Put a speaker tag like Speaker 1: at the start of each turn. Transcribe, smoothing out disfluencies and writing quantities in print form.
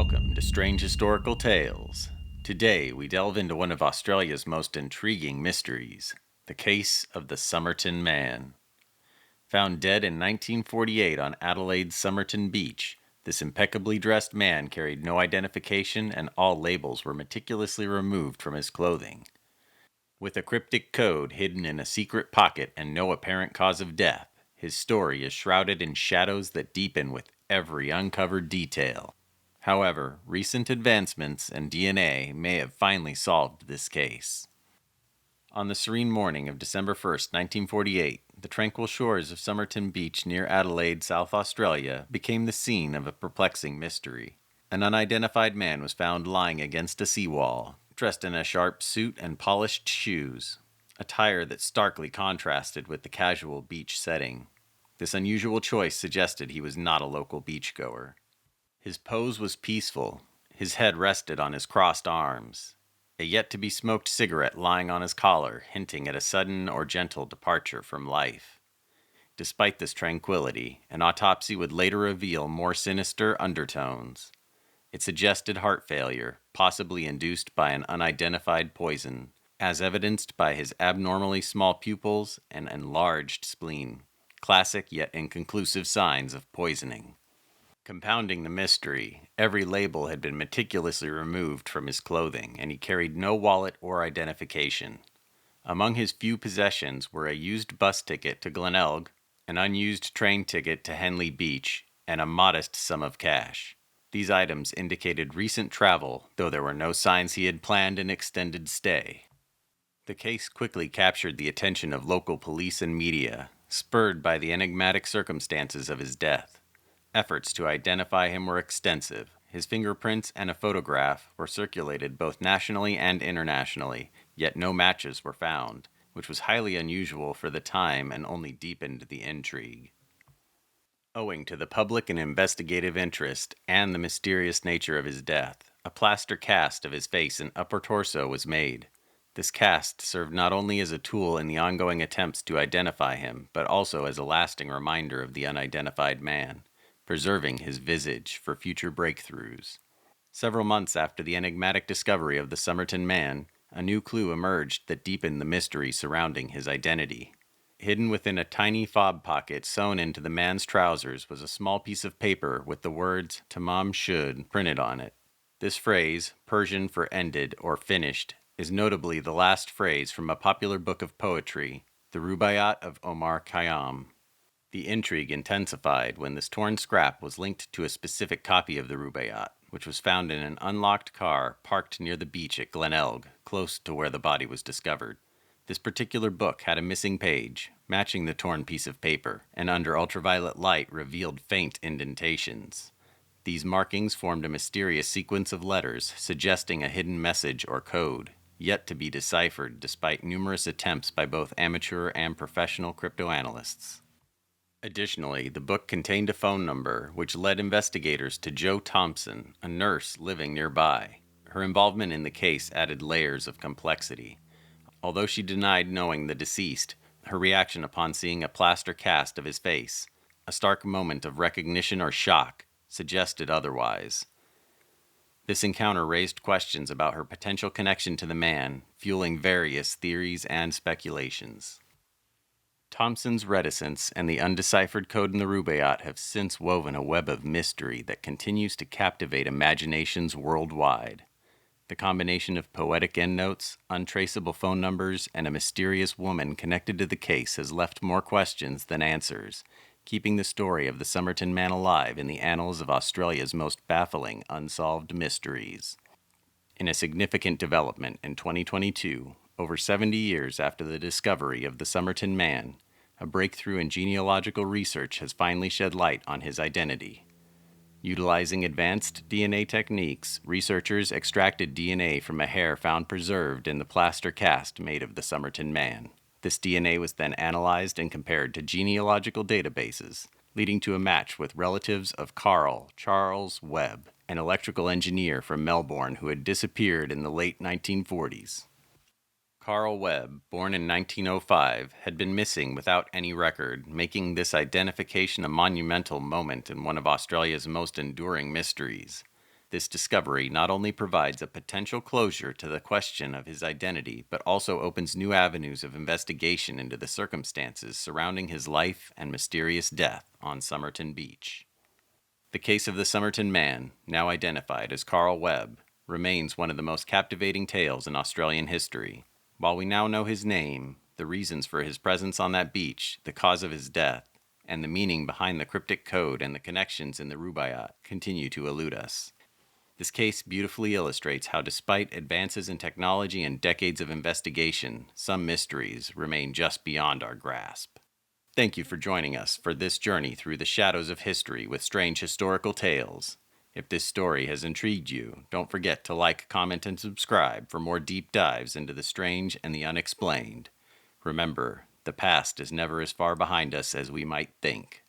Speaker 1: Welcome to Strange Historical Tales. Today we delve into one of Australia's most intriguing mysteries, the case of the Somerton Man. Found dead in 1948 on Adelaide's Somerton Beach, this impeccably dressed man carried no identification and all labels were meticulously removed from his clothing. With a cryptic code hidden in a secret pocket and no apparent cause of death, his story is shrouded in shadows that deepen with every uncovered detail. However, recent advancements in DNA may have finally solved this case. On the serene morning of December 1st, 1948, the tranquil shores of Somerton Beach near Adelaide, South Australia, became the scene of a perplexing mystery. An unidentified man was found lying against a seawall, dressed in a sharp suit and polished shoes, attire that starkly contrasted with the casual beach setting. This unusual choice suggested he was not a local beachgoer. His pose was peaceful. His head rested on his crossed arms, a yet-to-be-smoked cigarette lying on his collar, hinting at a sudden or gentle departure from life. Despite this tranquility, an autopsy would later reveal more sinister undertones. It suggested heart failure, possibly induced by an unidentified poison, as evidenced by his abnormally small pupils and enlarged spleen, classic yet inconclusive signs of poisoning. Compounding the mystery, every label had been meticulously removed from his clothing, and he carried no wallet or identification. Among his few possessions were a used bus ticket to Glenelg, an unused train ticket to Henley Beach, and a modest sum of cash. These items indicated recent travel, though there were no signs he had planned an extended stay. The case quickly captured the attention of local police and media, spurred by the enigmatic circumstances of his death. Efforts to identify him were extensive. His fingerprints and a photograph were circulated both nationally and internationally, yet no matches were found, which was highly unusual for the time and only deepened the intrigue. Owing to the public and investigative interest and the mysterious nature of his death, a plaster cast of his face and upper torso was made. This cast served not only as a tool in the ongoing attempts to identify him, but also as a lasting reminder of the unidentified man, preserving his visage for future breakthroughs. Several months after the enigmatic discovery of the Somerton Man, a new clue emerged that deepened the mystery surrounding his identity. Hidden within a tiny fob pocket sewn into the man's trousers was a small piece of paper with the words Tamám Shud printed on it. This phrase, Persian for ended or finished, is notably the last phrase from a popular book of poetry, the Rubaiyat of Omar Khayyam. The intrigue intensified when this torn scrap was linked to a specific copy of the Rubaiyat, which was found in an unlocked car parked near the beach at Glenelg, close to where the body was discovered. This particular book had a missing page, matching the torn piece of paper, and under ultraviolet light revealed faint indentations. These markings formed a mysterious sequence of letters suggesting a hidden message or code, yet to be deciphered despite numerous attempts by both amateur and professional cryptoanalysts. Additionally, the book contained a phone number which led investigators to Jo Thompson, a nurse living nearby. Her involvement in the case added layers of complexity. Although she denied knowing the deceased, her reaction upon seeing a plaster cast of his face, a stark moment of recognition or shock, suggested otherwise. This encounter raised questions about her potential connection to the man, fueling various theories and speculations. Thompson's reticence and the undeciphered code in the Rubaiyat have since woven a web of mystery that continues to captivate imaginations worldwide. The combination of poetic endnotes, untraceable phone numbers, and a mysterious woman connected to the case has left more questions than answers, keeping the story of the Somerton Man alive in the annals of Australia's most baffling unsolved mysteries. In a significant development in 2022, over 70 years after the discovery of the Somerton Man, a breakthrough in genealogical research has finally shed light on his identity. Utilizing advanced DNA techniques, researchers extracted DNA from a hair found preserved in the plaster cast made of the Somerton Man. This DNA was then analyzed and compared to genealogical databases, leading to a match with relatives of Carl Charles Webb, an electrical engineer from Melbourne who had disappeared in the late 1940s. Carl Webb, born in 1905, had been missing without any record, making this identification a monumental moment in one of Australia's most enduring mysteries. This discovery not only provides a potential closure to the question of his identity, but also opens new avenues of investigation into the circumstances surrounding his life and mysterious death on Somerton Beach. The case of the Somerton Man, now identified as Carl Webb, remains one of the most captivating tales in Australian history. While we now know his name, the reasons for his presence on that beach, the cause of his death, and the meaning behind the cryptic code and the connections in the Rubaiyat continue to elude us. This case beautifully illustrates how, despite advances in technology and decades of investigation, some mysteries remain just beyond our grasp. Thank you for joining us for this journey through the shadows of history with strange historical tales. If this story has intrigued you, don't forget to like, comment, and subscribe for more deep dives into the strange and the unexplained. Remember, the past is never as far behind us as we might think.